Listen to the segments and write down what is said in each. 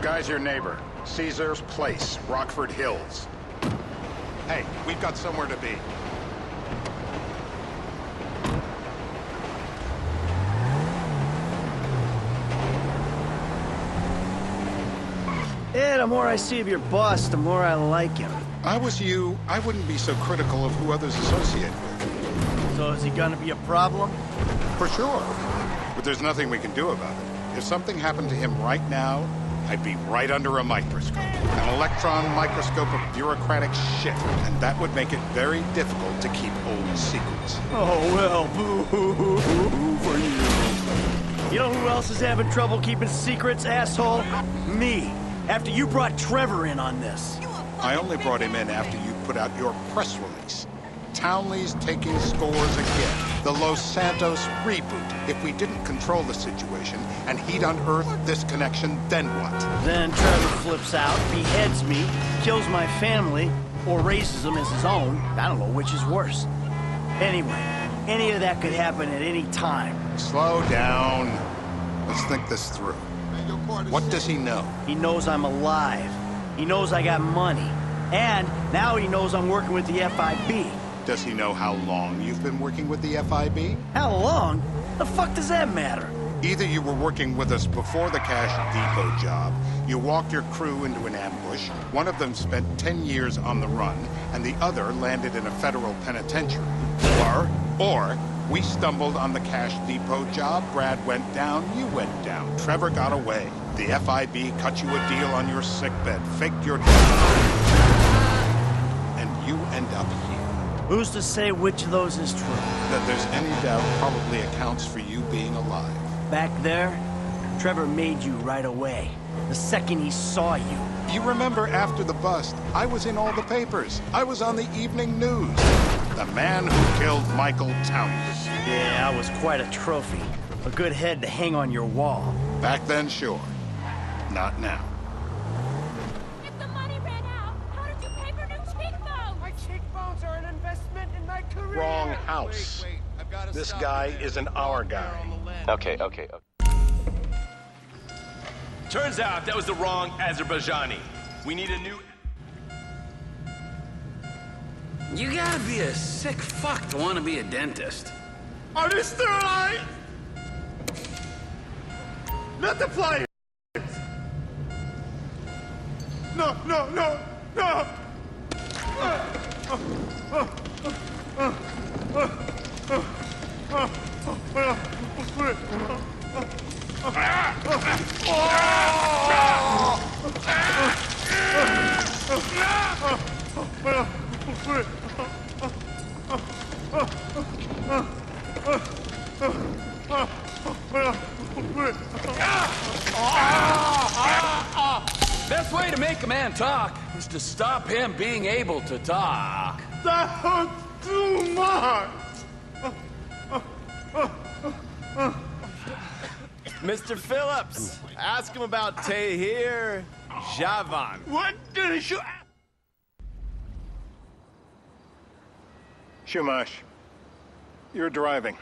guy's your neighbor. Caesar's Place, Rockford Hills. Hey, we've got somewhere to be. Yeah, the more I see of your boss, the more I like him. If I was you, I wouldn't be so critical of who others associate with. So is he gonna be a problem? For sure. But there's nothing we can do about it. If something happened to him right now, I'd be right under a microscope. An electron microscope of bureaucratic shit. And that would make it very difficult to keep old secrets. Oh, well, boo-hoo-hoo for you. You know who else is having trouble keeping secrets, asshole? Me. After you brought Trevor in on this. I only brought him in after you put out your press release. Townley's taking scores again. The Los Santos reboot. If we didn't control the situation and he'd unearthed this connection, then what? Then Trevor flips out, beheads me, kills my family, or raises them as his own. I don't know which is worse. Anyway, any of that could happen at any time. Slow down. Let's think this through. What does he know? He knows I'm alive. He knows I got money. And now he knows I'm working with the FIB. Does he know how long you've been working with the FIB? How long? The fuck does that matter? Either you were working with us before the Cash Depot job, you walked your crew into an ambush, one of them spent 10 years on the run, and the other landed in a federal penitentiary. Or we stumbled on the Cash Depot job, Brad went down, you went down, Trevor got away. The FIB cut you a deal on your sickbed, faked your death, and you end up here. Who's to say which of those is true? That there's any doubt probably accounts for you being alive. Back there, Trevor made you right away. The second he saw you. You remember after the bust, I was in all the papers. I was on the evening news. The man who killed Michael Townley. Yeah, I was quite a trophy. A good head to hang on your wall. Back then, sure. Not now. If the money ran out, how did you pay for new cheekbones? My cheekbones are an investment in my career. Wrong house. This guy isn't our guy. Okay. Turns out that was the wrong Azerbaijani. We need a new... You gotta be a sick fuck to want to be a dentist. Are they still alive? Not the flyers! No! Best way to make a man talk is to stop him being able to talk. That hurts too much! Mr. Phillips, ask him about Tahir Javan. What did you... Shumash, you're driving.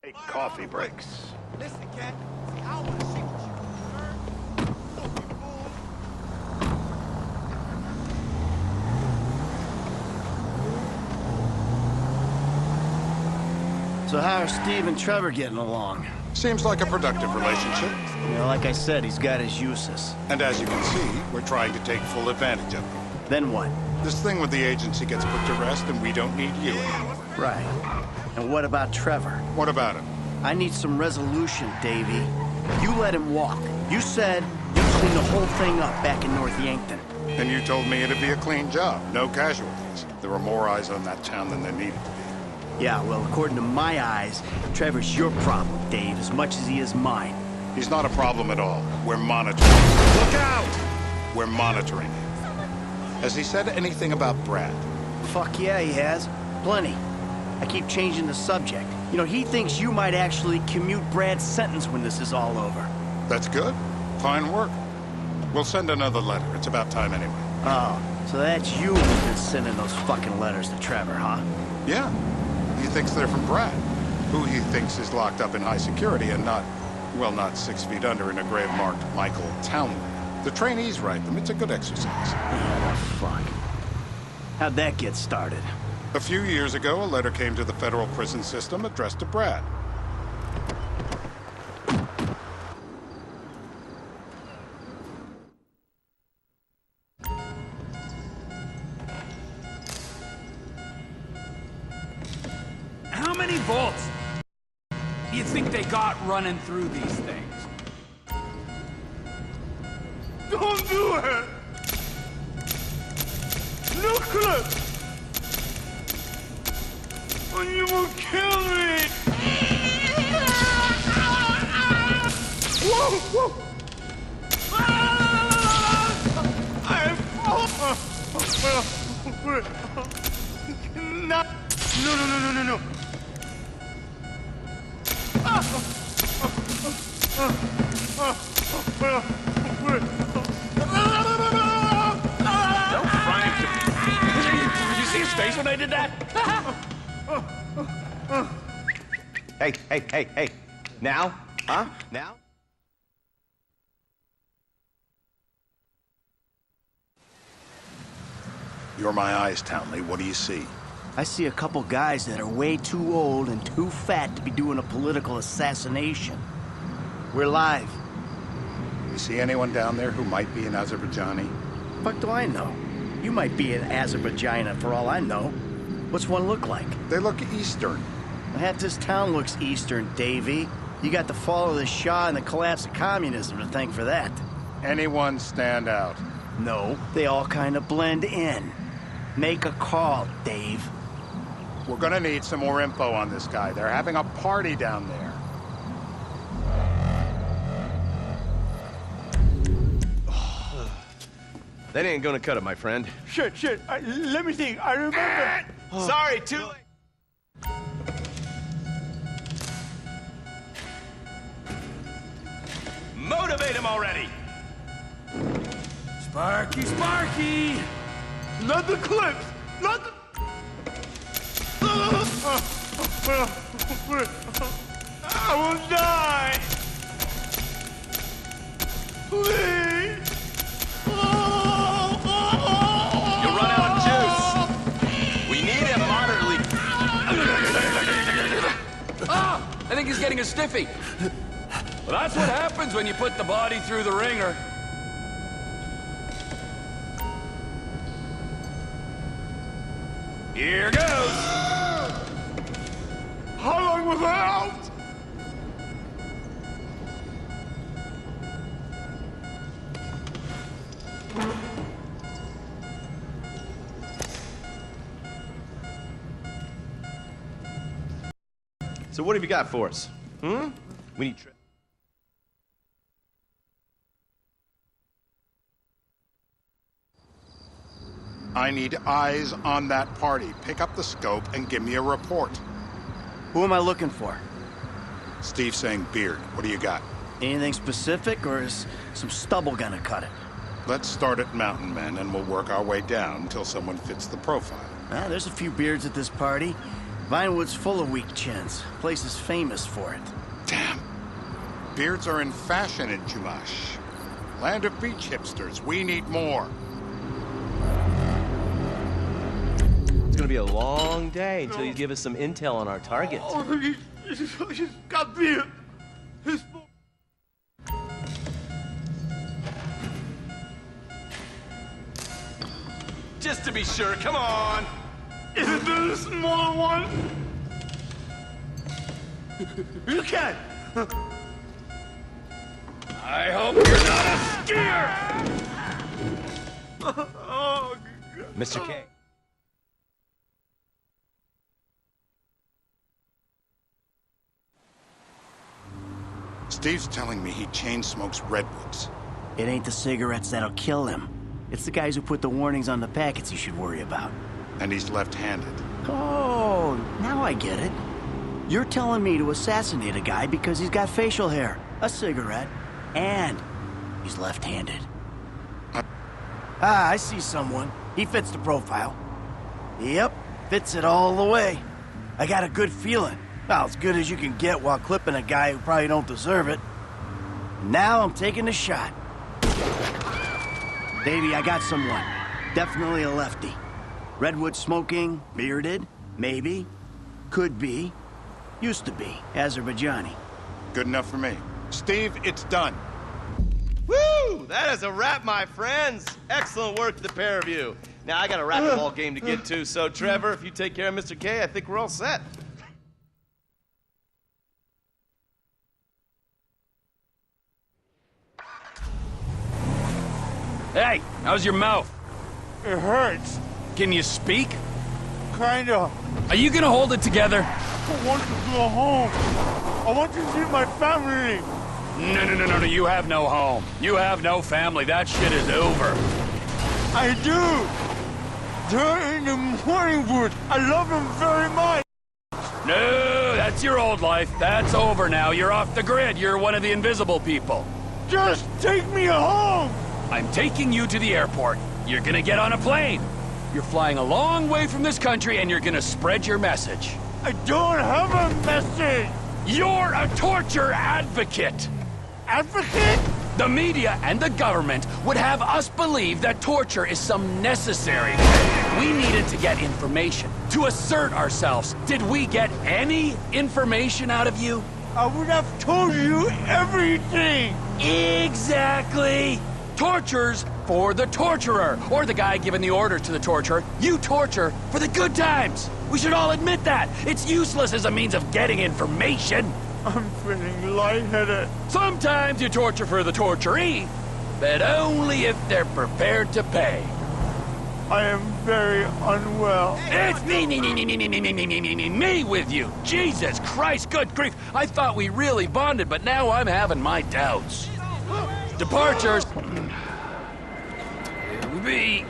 Take coffee breaks. Listen, cat. I want to see what you fucking fool. So how are Steve and Trevor getting along? Seems like a productive relationship. You know, like I said, he's got his uses. And as you can see, we're trying to take full advantage of them. Then what? This thing with the agency gets put to rest and we don't need you anymore. Right. And what about Trevor? What about him? I need some resolution, Davey. You let him walk. You said you cleaned the whole thing up back in North Yankton. And you told me it'd be a clean job, no casualties. There were more eyes on that town than there needed to be. Yeah, well, according to my eyes, Trevor's your problem, Dave, as much as he is mine. He's not a problem at all. We're monitoring. Look out! We're monitoring him. Has he said anything about Brad? Fuck yeah, he has. Plenty. I keep changing the subject. You know, he thinks you might actually commute Brad's sentence when this is all over. That's good. Fine work. We'll send another letter. It's about time anyway. Oh, so that's you who's been sending those fucking letters to Trevor, huh? Yeah. He thinks they're from Brad, who he thinks is locked up in high security and not Well, not 6 feet under in a grave marked Michael Townley. The trainees write them. It's a good exercise. Oh, fuck. How'd that get started? A few years ago, a letter came to the federal prison system addressed to Brad. How many volts do you think they got running through these things? Don't do it! Look! Or you will kill me! Whoa! Whoa! No! Don't Frank. Did you see his face when I did that? Hey. Now? Huh? Now? You're my eyes, Townley. What do you see? I see a couple guys that are way too old and too fat to be doing a political assassination. We're live. You see anyone down there who might be an Azerbaijani? Fuck do I know? You might be an Azerbaijan for all I know. What's one look like? They look Eastern. Half this town looks Eastern, Davy. You got the fall of the Shah and the collapse of communism to thank for that. Anyone stand out? No, they all kind of blend in. Make a call, Dave. We're gonna need some more info on this guy. They're having a party down there. That ain't gonna cut it, my friend. Shit. Let me think. I remember. Sorry, too late. Motivate him already! Sparky! Not the clips. Not the. I will die. Please. You'll run out of juice. We need him moderately. Ah! I think he's getting a stiffy. Well, that's what happens when you put the body through the ringer. Here goes! How long was I out? So what have you got for us? We need... I need eyes on that party. Pick up the scope and give me a report. Who am I looking for? Steve saying beard. What do you got? Anything specific, or is some stubble gonna cut it? Let's start at Mountain Men, and we'll work our way down until someone fits the profile. There's a few beards at this party. Vinewood's full of weak chins. Place is famous for it. Damn. Beards are in fashion in Chumash. Land of beach hipsters. We need more. It's gonna be a long day until you give us some intel on our target. He's got beard. His... Just to be sure, come on! Isn't there a small one? You can! I hope you're not a skier! Oh, Mr. K. Steve's telling me he chain smokes redwoods. It ain't the cigarettes that'll kill him. It's the guys who put the warnings on the packets you should worry about. And he's left-handed. Oh, now I get it. You're telling me to assassinate a guy because he's got facial hair, a cigarette, and he's left-handed. I see someone. He fits the profile. Yep, fits it all the way. I got a good feeling. Well, as good as you can get while clipping a guy who probably don't deserve it. Now I'm taking the shot. Baby, I got someone. Definitely a lefty. Redwood smoking, bearded, maybe, could be, used to be, Azerbaijani. Good enough for me. Steve, it's done. Woo! That is a wrap, my friends. Excellent work, the pair of you. Now, I got a racquetball game to get to, so Trevor, if you take care of Mr. K, I think we're all set. Hey, how's your mouth? It hurts. Can you speak? Kinda. Are you gonna hold it together? I want to go home. I want to see my family. No, you have no home. You have no family. That shit is over. I do. They're in the morning wood. I love them very much. No, that's your old life. That's over now. You're off the grid. You're one of the invisible people. Just take me home. I'm taking you to the airport. You're gonna get on a plane. You're flying a long way from this country and you're gonna spread your message. I don't have a message. You're a torture advocate. Advocate? The media and the government would have us believe that torture is some necessary. We needed to get information, to assert ourselves. Did we get any information out of you? I would have told you everything. Exactly. Torture's for the torturer, or the guy giving the order to the torturer. You torture for the good times. We should all admit that. It's useless as a means of getting information. I'm feeling lightheaded. Sometimes you torture for the torturee, but only if they're prepared to pay. I am very unwell. It's me with you. Jesus Christ, good grief. I thought we really bonded, but now I'm having my doubts. Departures. Here we be.